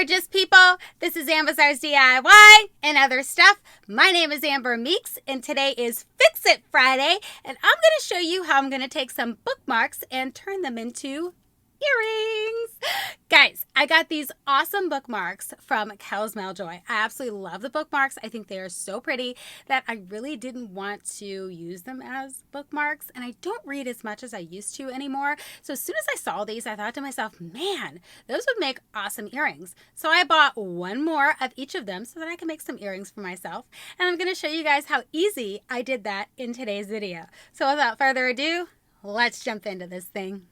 gorgeous people. This is Ambizzares DIY and other stuff. My name is Meeks, and today is Fix It Friday, and I'm going to show you how I'm going to take some bookmarks and turn them into earrings. Guys, I got these awesome bookmarks from Kel's Maljoy. I absolutely love the bookmarks. I think they are so pretty that I really didn't want to use them as bookmarks, and I don't read as much as I used to anymore. So as soon as I saw these, I thought to myself, man, those would make awesome earrings. So I bought one more of each of them so that I can make some earrings for myself, and I'm going to show you guys how easy I did that in today's video. So without further ado, let's jump into this thing.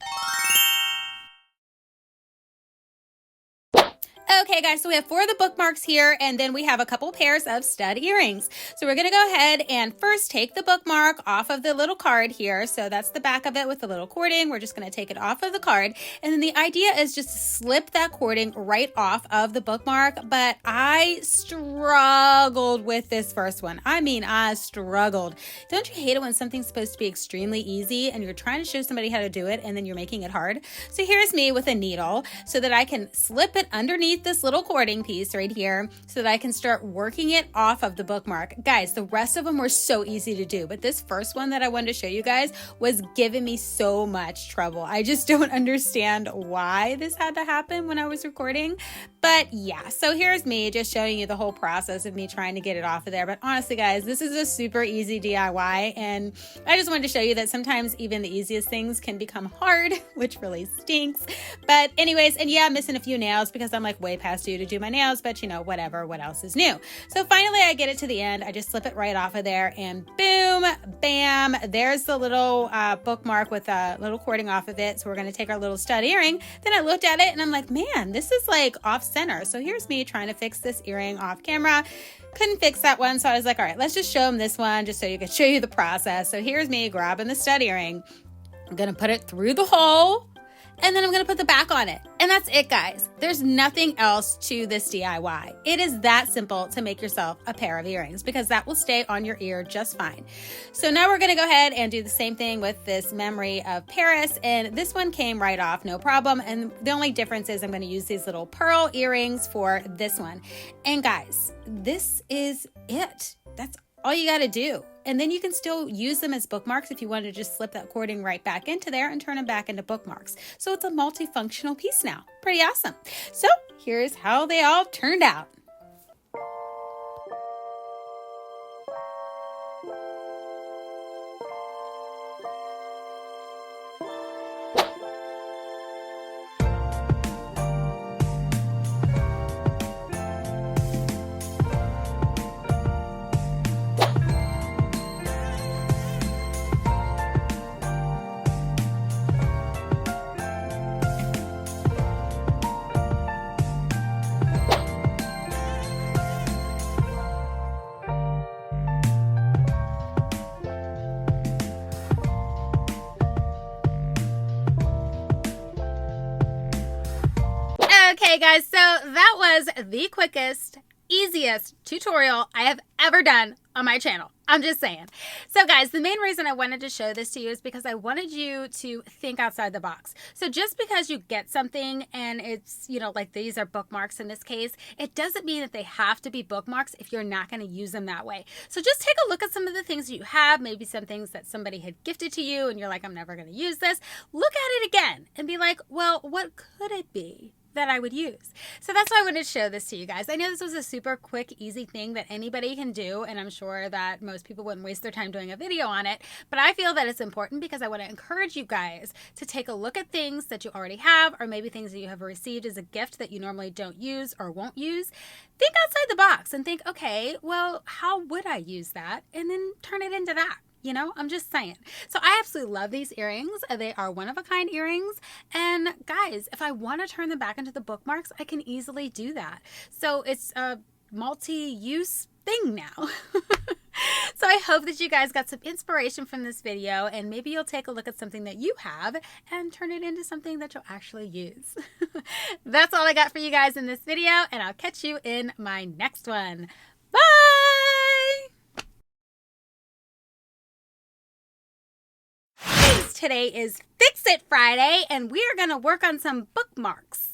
Okay guys, so we have 4 of the bookmarks here, and then we have a couple pairs of stud earrings. So we're going to go ahead and first take the bookmark off of the little card here. So that's the back of it with the little cording. We're just going to take it off of the card. And then the idea is just to slip that cording right off of the bookmark. But I struggled with this first one. I mean, I struggled. Don't you hate it when something's supposed to be extremely easy and you're trying to show somebody how to do it and then you're making it hard? So here's me with a needle so that I can slip it underneath this little cording piece right here so that I can start working it off of the bookmark. Guys, the rest of them were so easy to do, but this first one that I wanted to show you guys was giving me so much trouble. I just don't understand why this had to happen when I was recording, but yeah, so here's me just showing you the whole process of me trying to get it off of there. But honestly guys, this is a super easy DIY, and I just wanted to show you that sometimes even the easiest things can become hard, which really stinks. But anyways, and yeah, I'm missing a few nails because I'm like way past due to do my nails, but you know, whatever, what else is new? So finally I get it to the end. I just slip it right off of there and boom, bam, there's the little bookmark with a little cording off of it. So we're going to take our little stud earring. Then I looked at it and I'm like, man, this is like off center. So here's me trying to fix this earring off camera. Couldn't fix that one. So I was like, all right, let's just show them this one just so you can show you the process. So here's me grabbing the stud earring. I'm going to put it through the hole, and then I'm going to put the back on it. And that's it, guys. There's nothing else to this DIY. It is that simple to make yourself a pair of earrings because that will stay on your ear just fine. So now we're going to go ahead and do the same thing with this Memory of Paris. And this one came right off, no problem. And the only difference is I'm going to use these little pearl earrings for this one. And guys, this is it. That's all you got to do. And then you can still use them as bookmarks if you want to just slip that cording right back into there and turn them back into bookmarks. So it's a multifunctional piece now. Pretty awesome. So here's how they all turned out. Okay guys, so that was the quickest, easiest tutorial I have ever done on my channel. I'm just saying. So guys, the main reason I wanted to show this to you is because I wanted you to think outside the box. So just because you get something and it's, you know, like these are bookmarks in this case, it doesn't mean that they have to be bookmarks if you're not going to use them that way. So just take a look at some of the things that you have, maybe some things that somebody had gifted to you and you're like, I'm never going to use this. Look at it again and be like, well, what could it be that I would use? So that's why I wanted to show this to you guys. I know this was a super quick, easy thing that anybody can do, and I'm sure that most people wouldn't waste their time doing a video on it, but I feel that it's important because I want to encourage you guys to take a look at things that you already have, or maybe things that you have received as a gift that you normally don't use or won't use. Think outside the box and think, okay, well, how would I use that? And then turn it into that. You know, I'm just saying. So I absolutely love these earrings. They are one-of-a-kind earrings. And guys, if I want to turn them back into the bookmarks, I can easily do that. So it's a multi-use thing now. So I hope that you guys got some inspiration from this video, and maybe you'll take a look at something that you have and turn it into something that you'll actually use. That's all I got for you guys in this video, and I'll catch you in my next one. Bye! Today is Fix It Friday, and we are going to work on some bookmarks.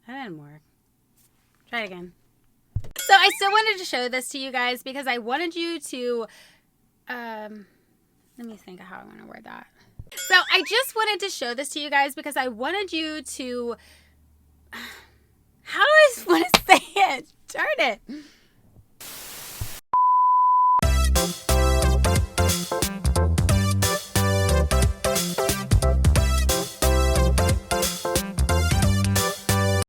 That didn't work. Try it again. So I still wanted to show this to you guys because I wanted you to, let me think of how I want to word that. So I just wanted to show this to you guys because I wanted you to, how do I want to say it? Darn it.